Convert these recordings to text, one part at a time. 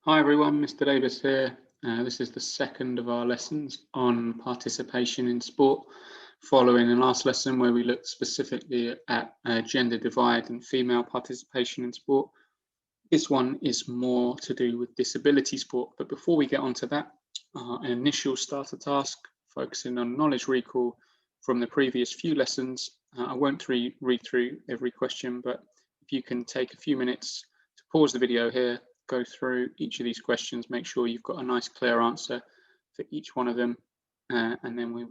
Hi everyone, Mr. Davis here. This is the second of our lessons on participation in sport, following the last lesson where we looked specifically at gender divide and female participation in sport. This one is more to do with disability sport, but before we get onto that, our initial starter task, focusing on knowledge recall from the previous few lessons. I won't read through every question, but if you can take a few minutes to pause the video here, go through each of these questions, make sure you've got a nice clear answer for each one of them, and then we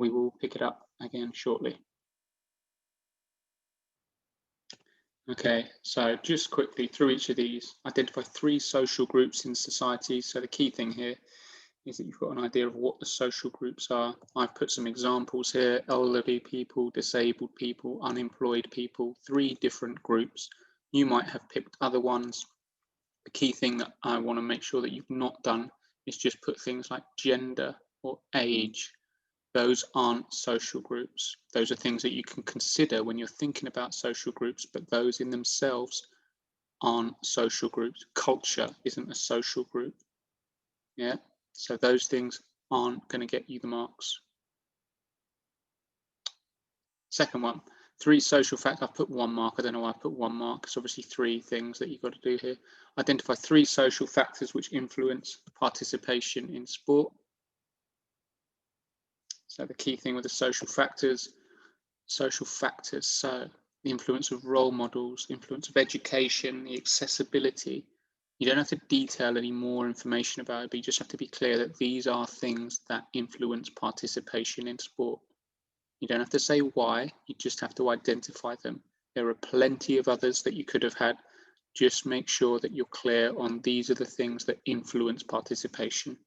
will pick it up again shortly. Okay, so just quickly through each of these, identify 3 social groups in society. So the key thing here is that you've got an idea of what the social groups are. I've put some examples here: elderly people, disabled people, unemployed people, 3 different groups. You might have picked other ones. The key thing that I want to make sure that you've not done is just put things like gender or age. Those aren't social groups. Those are things that you can consider when you're thinking about social groups, but those in themselves aren't social groups. Culture isn't a social group. Yeah, so those things aren't going to get you the marks. Second one, 3 social factors. I've put 1 mark. I don't know why I put 1 mark. It's obviously 3 things that you've got to do here. Identify 3 social factors which influence participation in sport. So the key thing with the social factors, so the influence of role models, influence of education, the accessibility. You don't have to detail any more information about it, but you just have to be clear that these are things that influence participation in sport. You don't have to say why, you just have to identify them. There are plenty of others that you could have had. Just make sure that you're clear on these are the things that influence participation.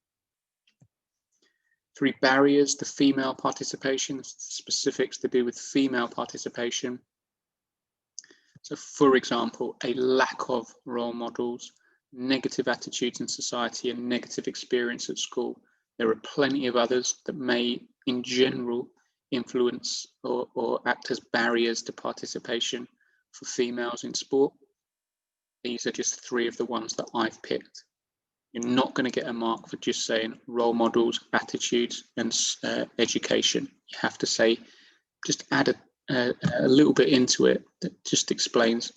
3 barriers to female participation, specifics to do with female participation. So for example, a lack of role models, negative attitudes in society, and negative experience at school. There are plenty of others that may, in general, influence or act as barriers to participation for females in sport. These are just 3 of the ones that I've picked. You're not going to get a mark for just saying role models, attitudes, and education. You have to say, just add a little bit into it that just explains,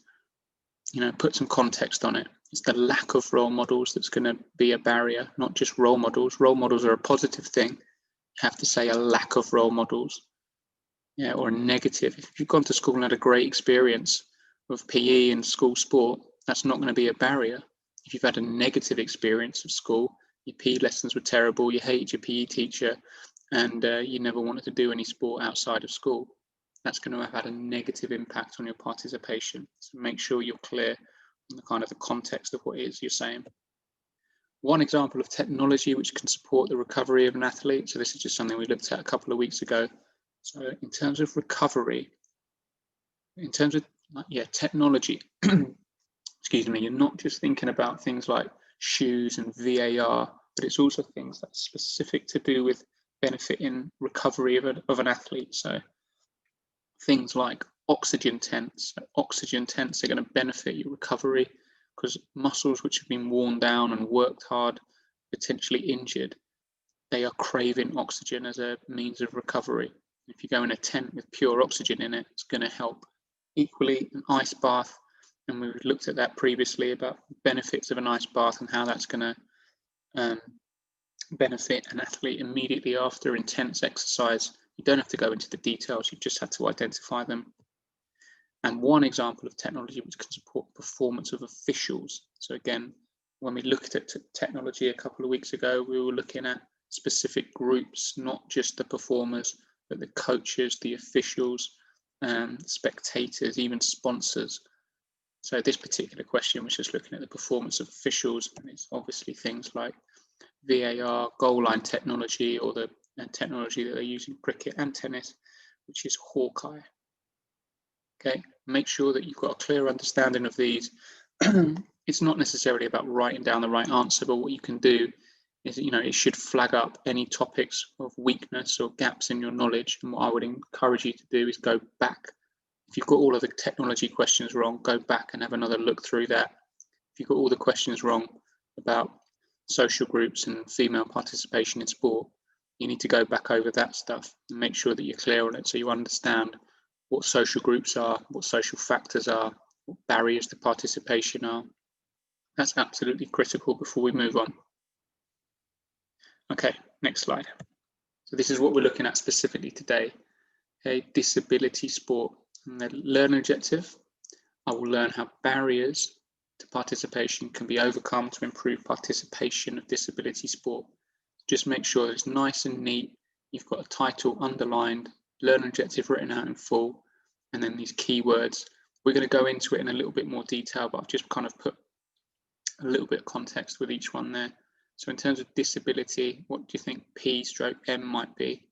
put some context on it. It's the lack of role models that's going to be a barrier, not just role models. Role models are a positive thing. You have to say a lack of role models, or a negative. If you've gone to school and had a great experience of PE and school sport, that's not going to be a barrier. If you've had a negative experience of school, your PE lessons were terrible, you hated your PE teacher, and you never wanted to do any sport outside of school, that's going to have had a negative impact on your participation. So make sure you're clear on the kind of the context of what it is you're saying. One example of technology which can support the recovery of an athlete. So this is just something we looked at a couple of weeks ago. So in terms of recovery, in terms of technology, excuse me, you're not just thinking about things like shoes and VAR, but it's also things that's specific to do with benefiting recovery of an athlete. So things like oxygen tents. Oxygen tents are going to benefit your recovery because muscles which have been worn down and worked hard, potentially injured, they are craving oxygen as a means of recovery. If you go in a tent with pure oxygen in it, it's going to help. Equally, an ice bath, and we've looked at that previously about benefits of an ice bath and how that's going to benefit an athlete immediately after intense exercise. You don't have to go into the details, you just have to identify them. And one example of technology which can support the performance of officials. So again, when we looked at technology a couple of weeks ago, we were looking at specific groups, not just the performers, but the coaches, the officials, spectators, even sponsors. So this particular question was just looking at the performance of officials, and it's obviously things like VAR, goal line technology, or the technology that they use in cricket and tennis, which is Hawkeye. Okay, make sure that you've got a clear understanding of these. It's not necessarily about writing down the right answer, but what you can do is, it should flag up any topics of weakness or gaps in your knowledge. And what I would encourage you to do is go back. If you've got all of the technology questions wrong, go back and have another look through that. If you've got all the questions wrong, about social groups and female participation in sport, you need to go back over that stuff and make sure that you're clear on it, so you understand what social groups are, what social factors are, what barriers to participation are. That's absolutely critical before we move on. Okay, next slide. So this is what we're looking at specifically today. Okay, disability sport. And the learning objective, I will learn how barriers to participation can be overcome to improve participation of disability sport. Just make sure it's nice and neat. You've got a title underlined, learning objective written out in full, and then these keywords. We're going to go into it in a little bit more detail, but I've just kind of put a little bit of context with each one there. So in terms of disability, what do you think P/M might be?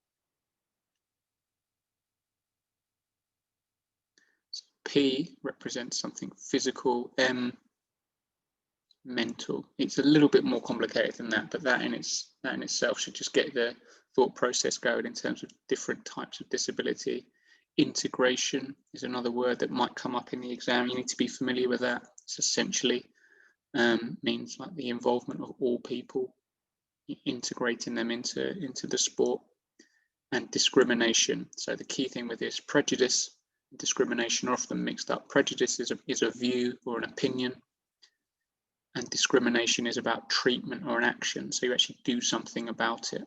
So P represents something physical, M mental. It's a little bit more complicated than that, but that in itself should just get the thought process going in terms of different types of disability. Integration is another word that might come up in the exam. You need to be familiar with that. It's essentially means like the involvement of all people, integrating them into the sport. And discrimination. So the key thing with this, prejudice and discrimination are often mixed up. Prejudice is a view or an opinion, and discrimination is about treatment or an action. So you actually do something about it.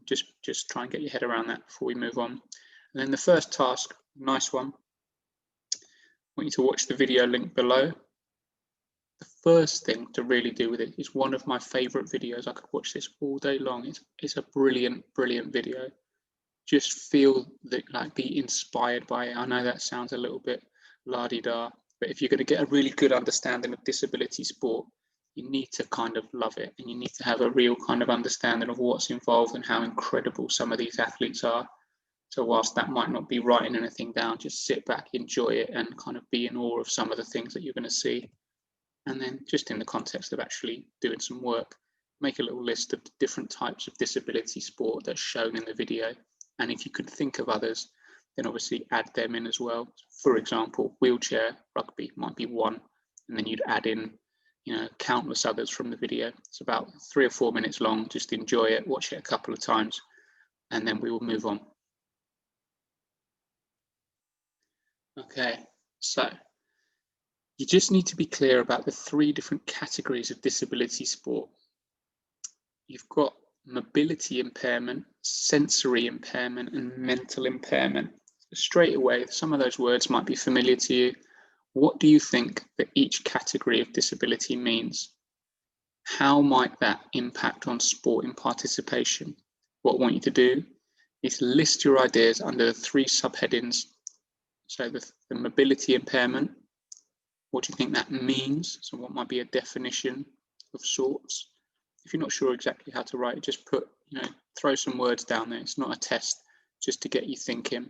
Just try and get your head around that before we move on. And then the first task, nice one. I want you to watch the video link below. The first thing to really do with it is one of my favorite videos. I could watch this all day long. It's a brilliant video. Just feel that, like, be inspired by it. I know that sounds a little bit la-di-da, but if you're going to get a really good understanding of disability sport, you need to kind of love it, and you need to have a real kind of understanding of what's involved and how incredible some of these athletes are. So whilst that might not be writing anything down, just sit back, enjoy it, and kind of be in awe of some of the things that you're going to see. And then just in the context of actually doing some work, make a little list of the different types of disability sport that's shown in the video. And if you could think of others, then obviously add them in as well. For example, wheelchair rugby might be one, and then you'd add in, countless others from the video. It's about 3 or 4 minutes long. Just enjoy it, watch it a couple of times, and then we will move on. Okay, so you just need to be clear about the 3 different categories of disability sport. You've got mobility impairment, sensory impairment, and mental impairment. So straight away, some of those words might be familiar to you. What do you think that each category of disability means? How might that impact on sport and participation? What I want you to do is list your ideas under the 3 subheadings. So the mobility impairment, what do you think that means? So what might be a definition of sorts? If you're not sure exactly how to write it, just throw some words down there. It's not a test, just to get you thinking.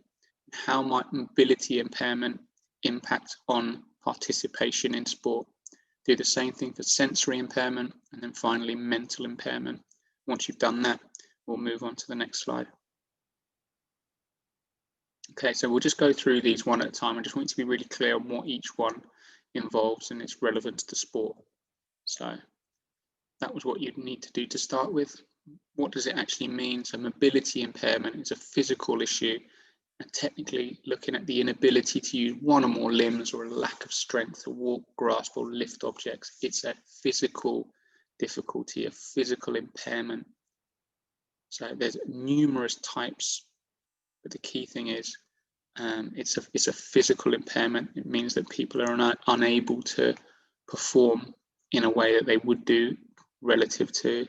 How might mobility impairment impact on participation in sport? Do the same thing for sensory impairment, and then finally mental impairment. Once you've done that, we'll move on to the next slide. Okay, so we'll just go through these one at a time. I just want you to be really clear on what each one involves and its relevance to sport. So that was what you'd need to do to start with. What does it actually mean? So mobility impairment is a physical issue, and technically looking at the inability to use one or more limbs or a lack of strength to walk, grasp, or lift objects. It's a physical difficulty, a physical impairment. So there's numerous types, but the key thing is it's a physical impairment. It means that people are unable to perform in a way that they would do relative to,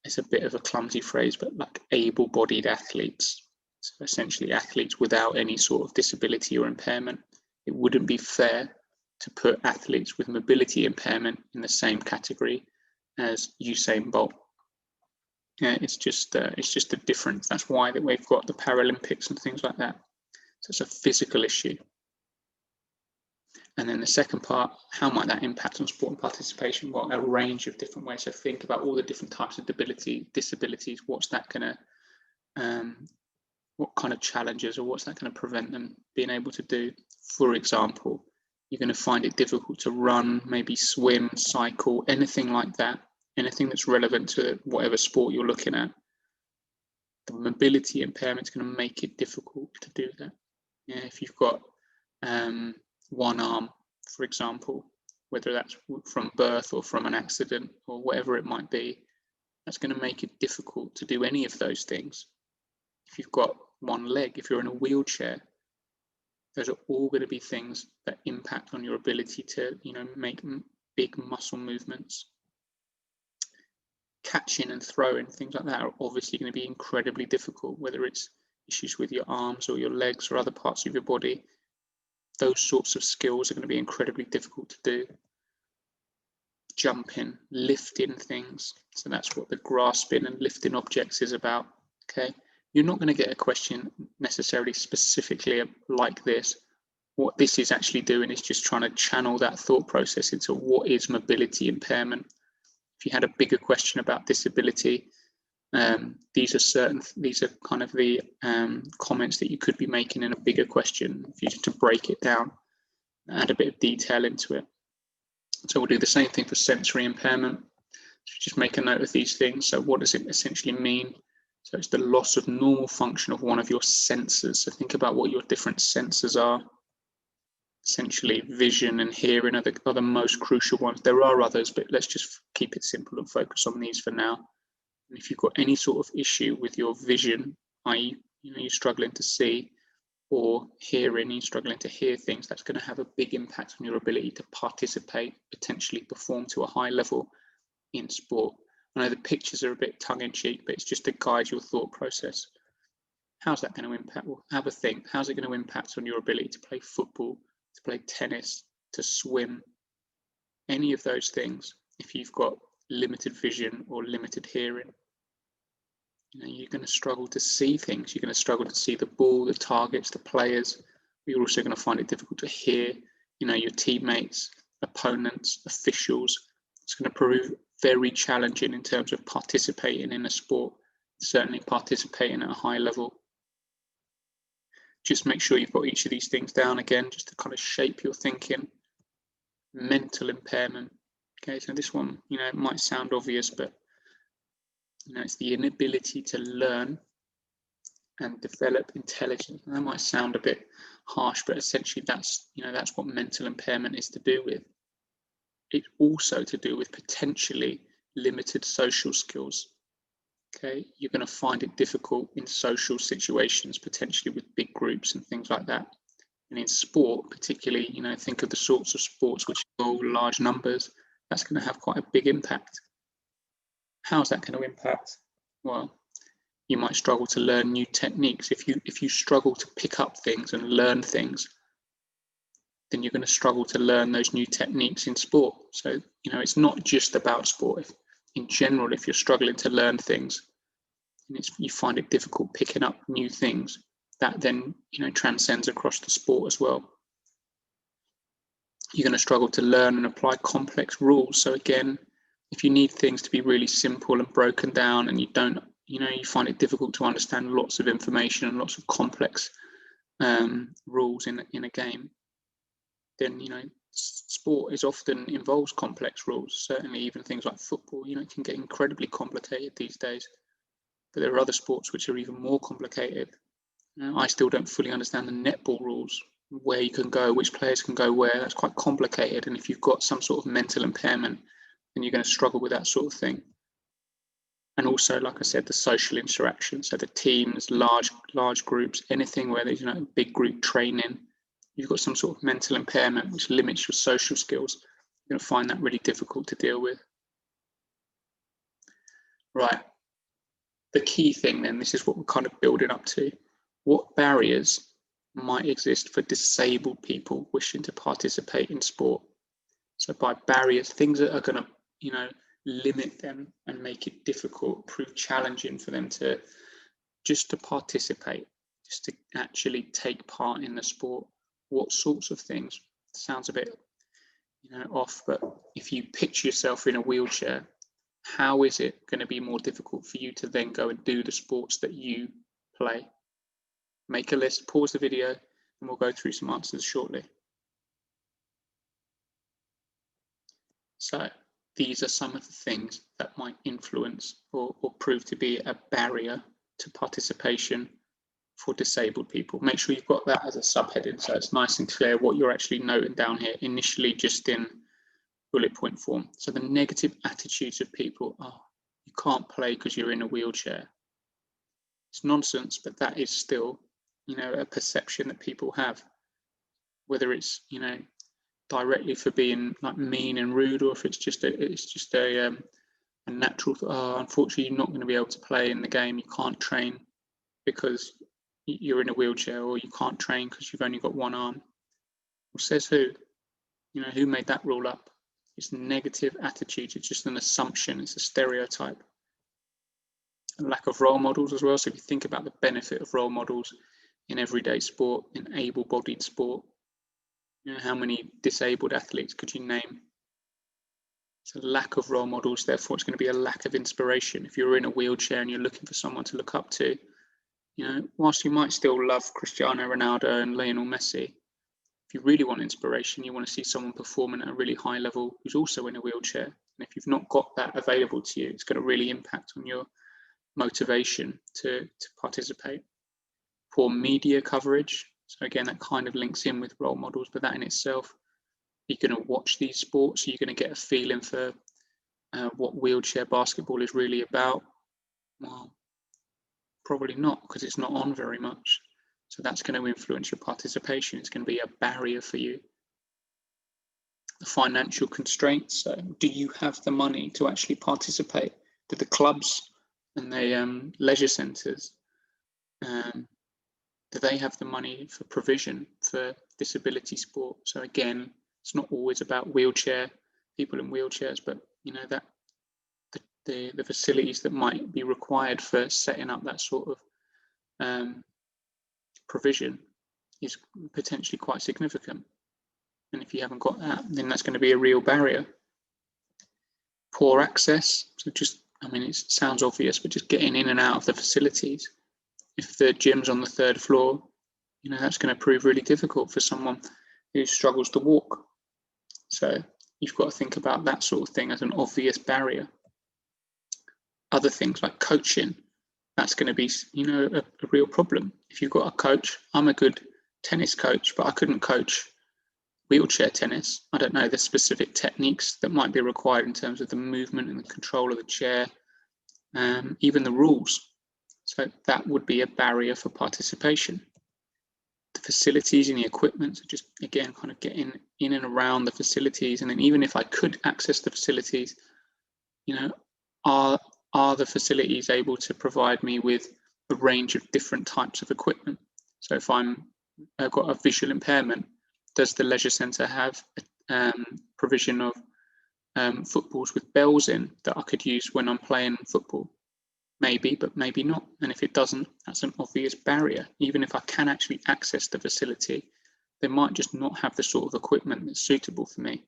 it's a bit of a clumsy phrase, but like able-bodied athletes. So essentially athletes without any sort of disability or impairment. It wouldn't be fair to put athletes with mobility impairment in the same category as Usain Bolt. Yeah, it's just a difference. That's why that we've got the Paralympics and things like that. So it's a physical issue. And then the second part, how might that impact on sport and participation? Well, a range of different ways. So think about all the different types of disabilities. What's that going to, what kind of challenges, or what's that going to prevent them being able to do? For example, You're going to find it difficult to run, maybe swim, cycle, anything like that, anything that's relevant to whatever sport you're looking at. The mobility impairment is going to make it difficult to do that. Yeah, if you've got one arm, for example, whether that's from birth or from an accident or whatever it might be, that's going to make it difficult to do any of those things. If you've got one leg, if you're in a wheelchair, those are all going to be things that impact on your ability to, make big muscle movements. Catching and throwing, things like that, are obviously going to be incredibly difficult, whether it's issues with your arms or your legs or other parts of your body. Those sorts of skills are going to be incredibly difficult to do. Jumping, lifting things, so that's what the grasping and lifting objects is about. Okay, you're not going to get a question necessarily specifically like this. What this is actually doing is just trying to channel that thought process into what is mobility impairment. If you had a bigger question about disability, these are kind of the comments that you could be making in a bigger question if you just to break it down, add a bit of detail into it. So we'll do the same thing for sensory impairment. So just make a note of these things. So what does it essentially mean? So it's the loss of normal function of one of your senses. So think about what your different senses are. Essentially, vision and hearing are the most crucial ones. There are others, but let's just keep it simple and focus on these for now. And if you've got any sort of issue with your vision, i.e., you're struggling to see, or hearing, you're struggling to hear things, that's going to have a big impact on your ability to participate, potentially perform to a high level in sport. I know the pictures are a bit tongue-in-cheek, but it's just to guide your thought process. How's that going to impact? Well, have a think. How's it going to impact on your ability to play football, to play tennis, to swim? Any of those things, if you've got limited vision or limited hearing, you're going to struggle to see things. You're going to struggle to see the ball, the targets, the players. You're also going to find it difficult to hear, your teammates, opponents, officials. It's going to prove very challenging in terms of participating in a sport, certainly participating at a high level. Just make sure you've got each of these things down again, just to kind of shape your thinking. Mental impairment. Okay, so this one, it might sound obvious, but it's the inability to learn and develop intelligence. And that might sound a bit harsh, but essentially that's what mental impairment is to do with. It's also to do with potentially limited social skills. Okay, you're going to find it difficult in social situations, potentially with big groups and things like that. And in sport, particularly, think of the sorts of sports which involve large numbers. That's going to have quite a big impact. How's that going to impact? Well, you might struggle to learn new techniques. If you struggle to pick up things and learn things, then you're going to struggle to learn those new techniques in sport. So, it's not just about sport. In general, if you're struggling to learn things and you find it difficult picking up new things, that then, transcends across the sport as well. You're going to struggle to learn and apply complex rules. So again, if you need things to be really simple and broken down and you find it difficult to understand lots of information and lots of complex rules in a game, then, sport often involves complex rules. Certainly even things like football, can get incredibly complicated these days. But there are other sports which are even more complicated. I still don't fully understand the netball rules, where you can go, which players can go where. That's quite complicated. And if you've got some sort of mental impairment, then you're going to struggle with that sort of thing. And also, like I said, the social interaction. So the teams, large groups, anything where there's big group training, you've got some sort of mental impairment which limits your social skills. You're going to find that really difficult to deal with. Right. The key thing then, this is what we're kind of building up to. What barriers might exist for disabled people wishing to participate in sport? So by barriers, things that are going to, limit them and make it difficult, prove challenging for them to participate, just to actually take part in the sport. What sorts of things? Sounds a bit, off, but if you picture yourself in a wheelchair, how is it going to be more difficult for you to then go and do the sports that you play? Make a list, pause the video, and we'll go through some answers shortly. So these are some of the things that might influence or prove to be a barrier to participation for disabled people. Make sure you've got that as a subheading so it's nice and clear what you're actually noting down here, initially just in bullet point form. So the negative attitudes of people are, you can't play because you're in a wheelchair. It's nonsense, but that is still, a perception that people have, whether it's, directly for being like mean and rude, or if it's just a natural, unfortunately you're not going to be able to play in the game, you can't train because you're in a wheelchair, or you can't train because you've only got one arm. Well, says who? Who made that rule up? It's negative attitude. It's just an assumption. It's a stereotype. A lack of role models as well. So if you think about the benefit of role models in everyday sport, in able-bodied sport, how many disabled athletes could you name? It's a lack of role models, therefore it's going to be a lack of inspiration. If you're in a wheelchair and you're looking for someone to look up to, whilst you might still love Cristiano Ronaldo and Lionel Messi, if you really want inspiration, you want to see someone performing at a really high level who's also in a wheelchair. And if you've not got that available to you, it's going to really impact on your motivation to participate. Poor media coverage. So again, that kind of links in with role models, but that in itself, you're going to watch these sports, so you're going to get a feeling for what wheelchair basketball is really about. Well, probably not, because it's not on very much. So that's going to influence your participation. It's going to be a barrier for you. The financial constraints. So do you have the money to actually participate? Do the clubs and the leisure centres, do they have the money for provision for disability sport? So again, it's not always about people in wheelchairs, but that the facilities that might be required for setting up that sort of provision is potentially quite significant. And if you haven't got that, then that's going to be a real barrier. Poor access. So it sounds obvious, but just getting in and out of the facilities. If the gym's on the 3rd floor, that's going to prove really difficult for someone who struggles to walk. So you've got to think about that sort of thing as an obvious barrier. Other things like coaching, that's going to be, a real problem. If you've got a coach, I'm a good tennis coach, but I couldn't coach wheelchair tennis. I don't know the specific techniques that might be required in terms of the movement and the control of the chair, even the rules. So that would be a barrier for participation. The facilities and the equipment, so just again, kind of getting in and around the facilities. And then even if I could access the facilities, are the facilities able to provide me with a range of different types of equipment? So if I've got a visual impairment, does the leisure centre have provision of footballs with bells in that I could use when I'm playing football? Maybe, but maybe not. And if it doesn't, that's an obvious barrier. Even if I can actually access the facility, they might just not have the sort of equipment that's suitable for me.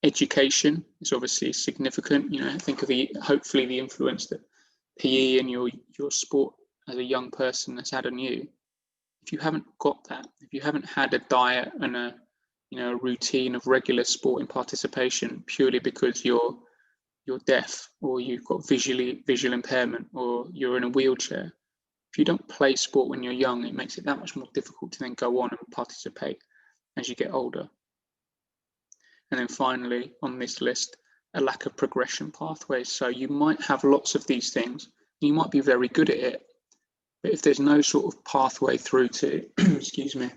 Education is obviously significant. Think of hopefully the influence that PE and your sport as a young person has had on you. If you haven't got that, if you haven't had a diet and a routine of regular sport and participation purely because you're deaf, or you've got visual impairment, or you're in a wheelchair, if you don't play sport when you're young, it makes it that much more difficult to then go on and participate as you get older. And then finally, on this list, a lack of progression pathways. So you might have lots of these things, you might be very good at it, but if there's no sort of pathway through to, excuse me,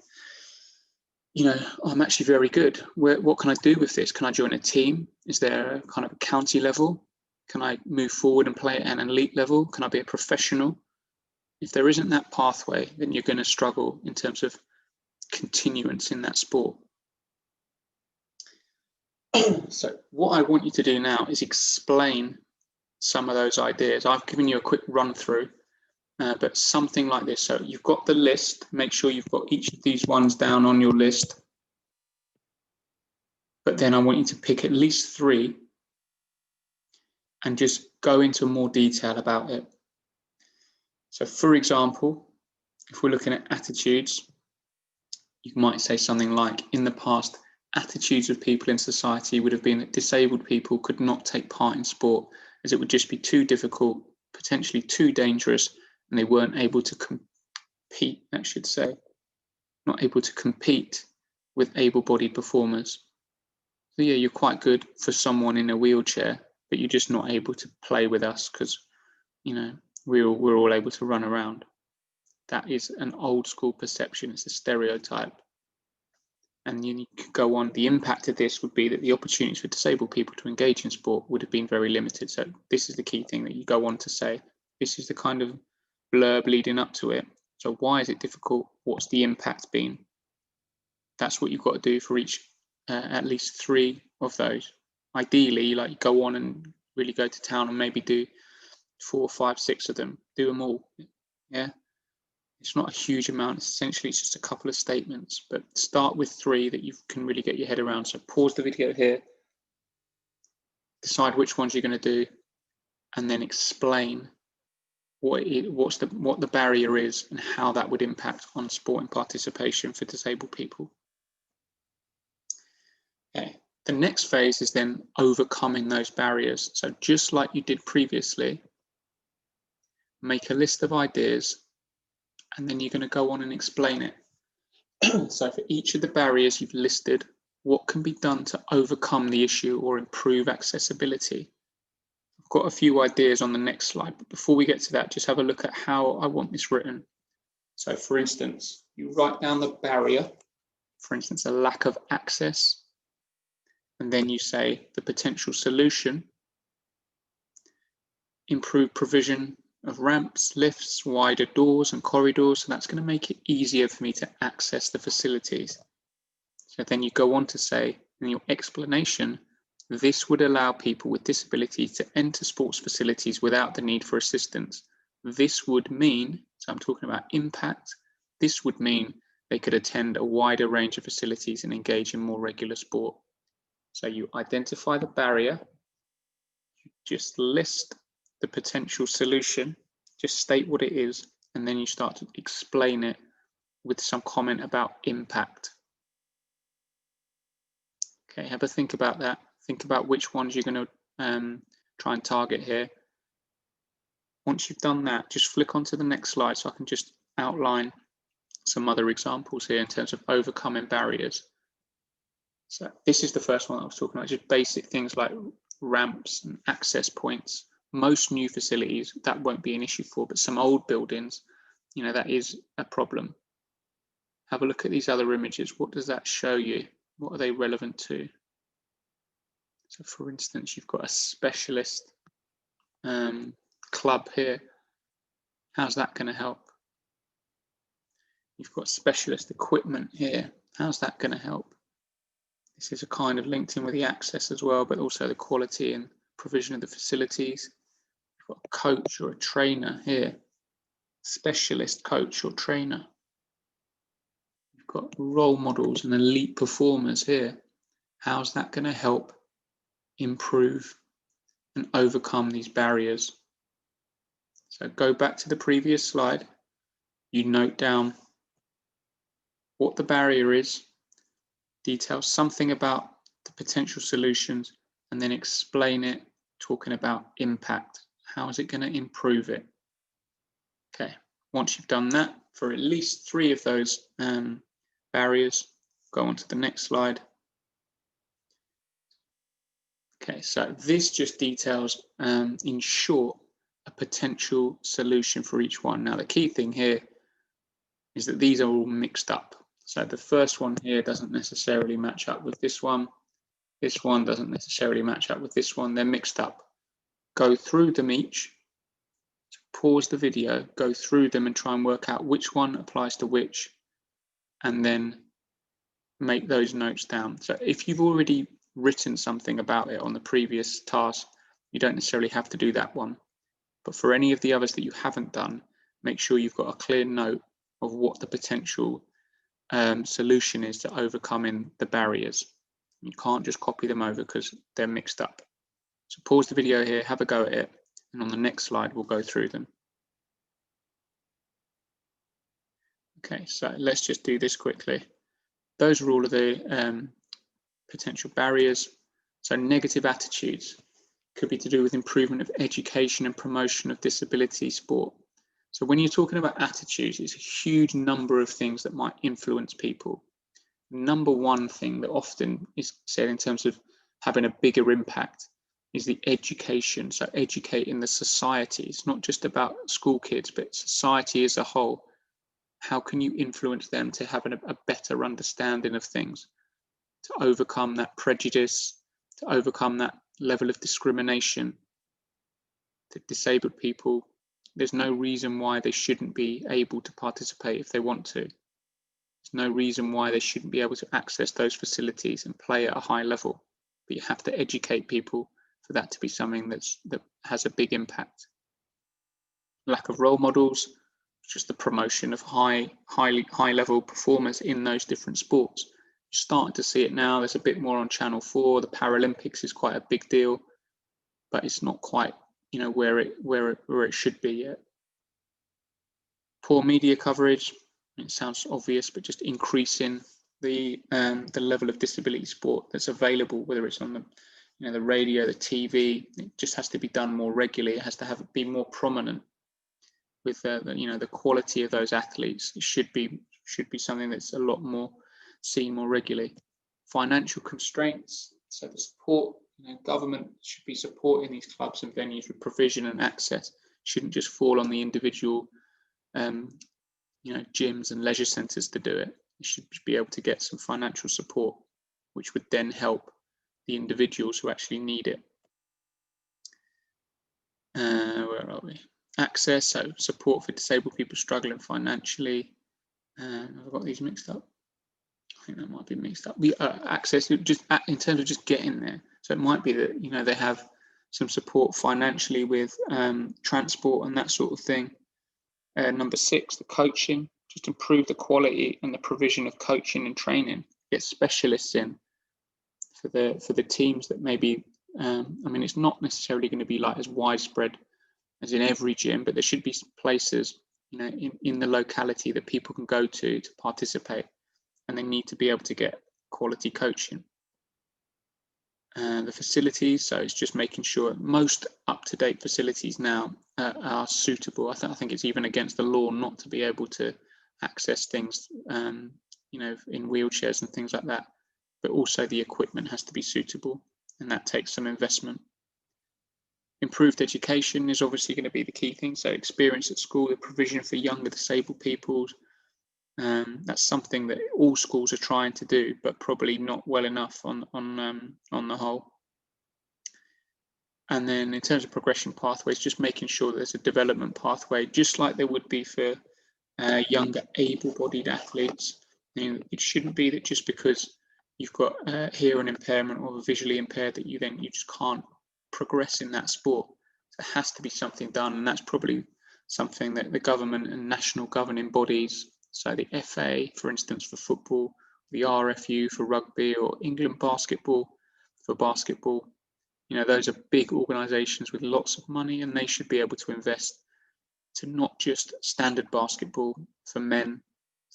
I'm actually very good. What can I do with this? Can I join a team? Is there a kind of a county level? Can I move forward and play at an elite level? Can I be a professional? If there isn't that pathway, then you're going to struggle in terms of continuance in that sport. So what I want you to do now is explain some of those ideas. I've given you a quick run through, but something like this. So you've got the list. Make sure you've got each of these ones down on your list. But then I want you to pick at least 3 and just go into more detail about it. So for example, if we're looking at attitudes, you might say something like, in the past, attitudes of people in society would have been that disabled people could not take part in sport as it would just be too difficult, potentially too dangerous, and they weren't able to compete, I should say, not able to compete with able-bodied performers. So yeah, you're quite good for someone in a wheelchair, but you're just not able to play with us because, you know, we're all able to run around. That is an old school perception. It's a stereotype. And you could go on. The impact of this would be that the opportunities for disabled people to engage in sport would have been very limited. So this is the key thing that you go on to say. This is the kind of blurb leading up to it. So why is it difficult? What's the impact been? That's what you've got to do for each, at least 3 of those. Ideally, like, go on and really go to town and maybe do 4, 5, 6 of them. Do them all. Yeah. It's not a huge amount. Essentially, it's just a couple of statements, but start with 3 that you can really get your head around. So pause the video here, decide which ones you're going to do, and then explain what the barrier is and how that would impact on sport and participation for disabled people. Okay. The next phase is then overcoming those barriers. So just like you did previously, make a list of ideas, and then you're going to go on and explain it. So for each of the barriers you've listed, what can be done to overcome the issue or improve accessibility? I've got a few ideas on the next slide, but before we get to that, just have a look at how I want this written. So for instance, you write down the barrier, for instance, a lack of access, and then you say the potential solution, improve provision of ramps, lifts, wider doors and corridors. So that's going to make it easier for me to access the facilities. So then you go on to say in your explanation, this would allow people with disabilities to enter sports facilities without the need for assistance. This would mean, so I'm talking about impact, this would mean they could attend a wider range of facilities and engage in more regular sport. So you identify the barrier, you just list the potential solution, just state what it is, and then you start to explain it with some comment about impact. Okay, have a think about that. Think about which ones you're going to try and target here. Once you've done that, just flick onto the next slide so I can just outline some other examples here in terms of overcoming barriers. So this is the first one I was talking about, just basic things like ramps and access points. Most new facilities, that won't be an issue for, but some old buildings, you know, that is a problem. Have a look at these other images. What does that show you? What are they relevant to? So for instance, you've got a specialist club here. How's that going to help? You've got specialist equipment here. How's that going to help? This is a kind of linked in with the access as well, but also the quality and provision of the facilities. You've got a coach or a trainer here, specialist coach or trainer. You've got role models and elite performers here. How's that going to help improve and overcome these barriers? So go back to the previous slide. You note down what the barrier is, detail something about the potential solutions, and then explain it, talking about impact. How is it going to improve it? Okay, once you've done that for at least 3 of those barriers, go on to the next slide. Okay, so this just details, in short, a potential solution for each one. Now, the key thing here is that these are all mixed up. So the first one here doesn't necessarily match up with this one. This one doesn't necessarily match up with this one. They're mixed up. Go through them each. So pause the video, go through them and try and work out which one applies to which, and then make those notes down. So if you've already written something about it on the previous task, you don't necessarily have to do that one. But for any of the others that you haven't done, make sure you've got a clear note of what the potential solution is to overcoming the barriers. You can't just copy them over because they're mixed up. So pause the video here, have a go at it, and on the next slide we'll go through them. Okay, so let's just do this quickly. Those are all of the potential barriers. So negative attitudes could be to do with improvement of education and promotion of disability sport. So when you're talking about attitudes, it's a huge number of things that might influence people. Number one thing that often is said in terms of having a bigger impact is the education. So educating the society. It's not just about school kids, but society as a whole. How can you influence them to have a better understanding of things, to overcome that prejudice, to overcome that level of discrimination? That disabled people, there's no reason why they shouldn't be able to participate if they want to. There's no reason why they shouldn't be able to access those facilities and play at a high level. But you have to educate people for that to be something that has a big impact. Lack of role models, just the promotion of high level performers in those different sports. You're starting to see it now. There's a bit more on Channel 4. The Paralympics is quite a big deal, but it's not quite, you know, where it should be yet. Poor media coverage. It sounds obvious, but just increasing the level of disability sport that's available, whether it's on the, you know, the radio, the TV. It just has to be done more regularly. It has to be more prominent with you know, the quality of those athletes. It should be something that's a lot more seen more regularly. Financial constraints. So the support, you know, government should be supporting these clubs and venues with provision and access. Shouldn't just fall on the individual, you know, gyms and leisure centres to do it. You should be able to get some financial support, which would then help the individuals who actually need it. Where are we? Access, so support for disabled people struggling financially. I've got these mixed up. I think that might be mixed up. The access, just in terms of just getting there. So it might be that, you know, they have some support financially with transport and that sort of thing. Number 6, the coaching, just improve the quality and the provision of coaching and training. Get specialists in for the teams that maybe, I mean, it's not necessarily going to be like as widespread as in every gym, but there should be places, you know, in the locality that people can go to participate, and they need to be able to get quality coaching. The facilities, so it's just making sure most up-to-date facilities now are suitable. I think it's even against the law not to be able to access things, you know, in wheelchairs and things like that, but also the equipment has to be suitable, and that takes some investment. Improved education is obviously going to be the key thing. So experience at school, the provision for younger disabled people. That's something that all schools are trying to do, but probably not well enough on the whole. And then in terms of progression pathways, just making sure there's a development pathway, just like there would be for younger able-bodied athletes. You know, it shouldn't be that just because you've got hearing impairment or visually impaired that you just can't progress in that sport. There has to be something done, and that's probably something that the government and national governing bodies, so the FA, for instance, for football, the RFU for rugby, or England basketball for basketball, you know, those are big organisations with lots of money, and they should be able to invest to not just standard basketball for men,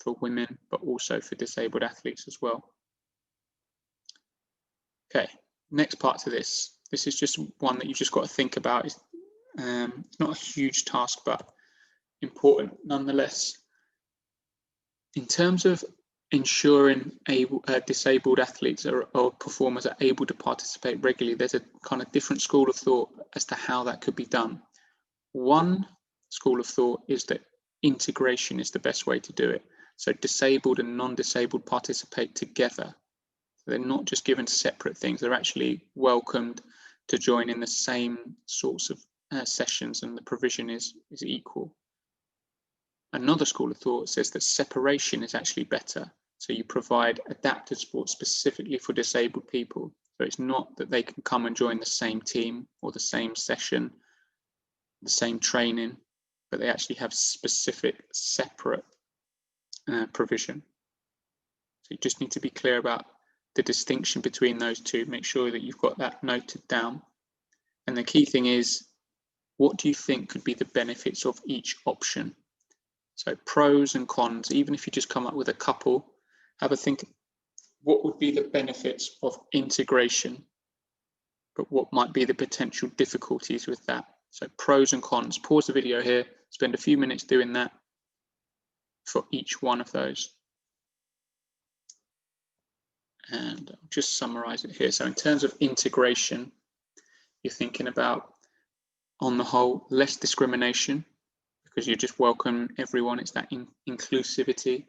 for women, but also for disabled athletes as well. Okay, next part to this. This is just one that you've just got to think about. It's not a huge task, but important nonetheless. In terms of ensuring disabled athletes or performers are able to participate regularly, there's a kind of different school of thought as to how that could be done. One school of thought is that integration is the best way to do it. So disabled and non-disabled participate together. They're not just given separate things, they're actually welcomed to join in the same sorts of sessions, and the provision is equal. Another school of thought says that separation is actually better. So you provide adapted sports specifically for disabled people. So it's not that they can come and join the same team or the same session, the same training, but they actually have specific separate provision. So you just need to be clear about the distinction between those two. Make sure that you've got that noted down. And the key thing is, what do you think could be the benefits of each option? So pros and cons, even if you just come up with a couple, have a think what would be the benefits of integration, but what might be the potential difficulties with that? So pros and cons. Pause the video here, spend a few minutes doing that for each one of those. And I'll just summarize it here. So in terms of integration, you're thinking about, on the whole, less discrimination, because you just welcome everyone. It's that inclusivity,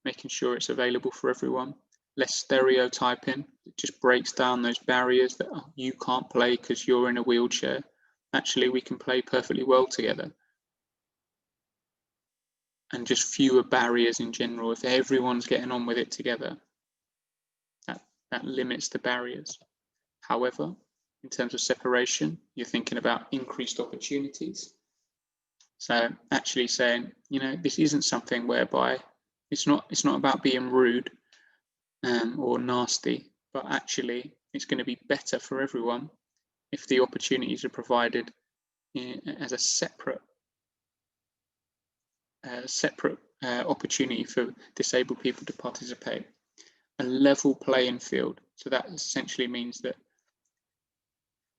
making sure it's available for everyone. Less stereotyping. It just breaks down those barriers that you can't play because you're in a wheelchair. Actually, we can play perfectly well together. And just fewer barriers in general. If everyone's getting on with it together, that limits the barriers. However, in terms of separation, you're thinking about increased opportunities. So actually saying, this isn't something whereby it's not about being rude or nasty, but actually it's going to be better for everyone if the opportunities are provided as a separate opportunity for disabled people to participate. A level playing field. So that essentially means that,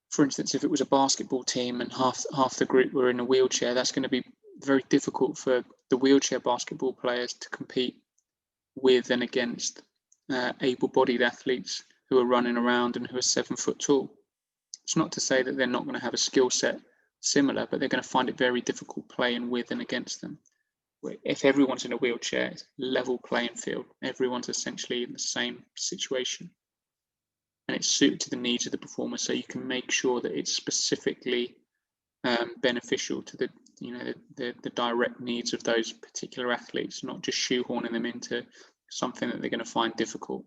for instance, if it was a basketball team and half the group were in a wheelchair, that's going to be very difficult for the wheelchair basketball players to compete with and against able-bodied athletes who are running around and who are 7 foot tall. It's not to say that they're not going to have a skill set similar, but they're going to find it very difficult playing with and against them. If everyone's in a wheelchair, it's level playing field. Everyone's essentially in the same situation, and it's suited to the needs of the performer. So you can make sure that it's specifically beneficial to the direct needs of those particular athletes, not just shoehorning them into something that they're going to find difficult.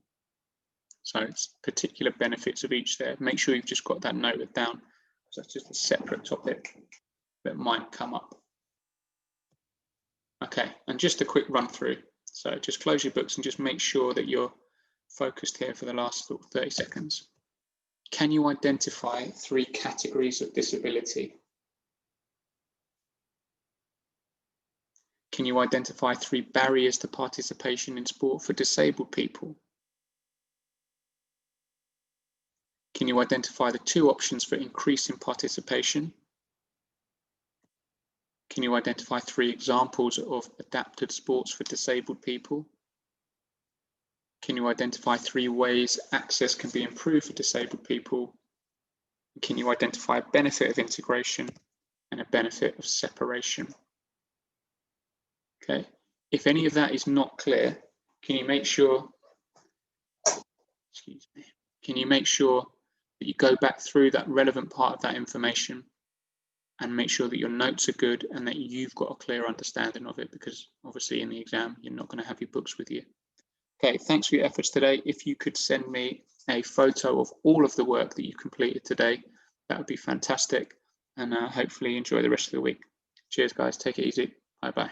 So it's particular benefits of each there. Make sure you've just got that noted down, because that's just a separate topic that might come up. Okay, and just a quick run through. So just close your books and just make sure that you're focused here for the last 30 seconds. Can you identify 3 categories of disability? Can you identify 3 barriers to participation in sport for disabled people? Can you identify the 2 options for increasing participation? Can you identify 3 examples of adapted sports for disabled people? Can you identify 3 ways access can be improved for disabled people? Can you identify a benefit of integration and a benefit of separation? Okay, if any of that is not clear, can you make sure, can you make sure that you go back through that relevant part of that information and make sure that your notes are good and that you've got a clear understanding of it, because obviously in the exam, you're not going to have your books with you. Okay, thanks for your efforts today. If you could send me a photo of all of the work that you completed today, that would be fantastic. And hopefully enjoy the rest of the week. Cheers, guys. Take it easy. Bye-bye.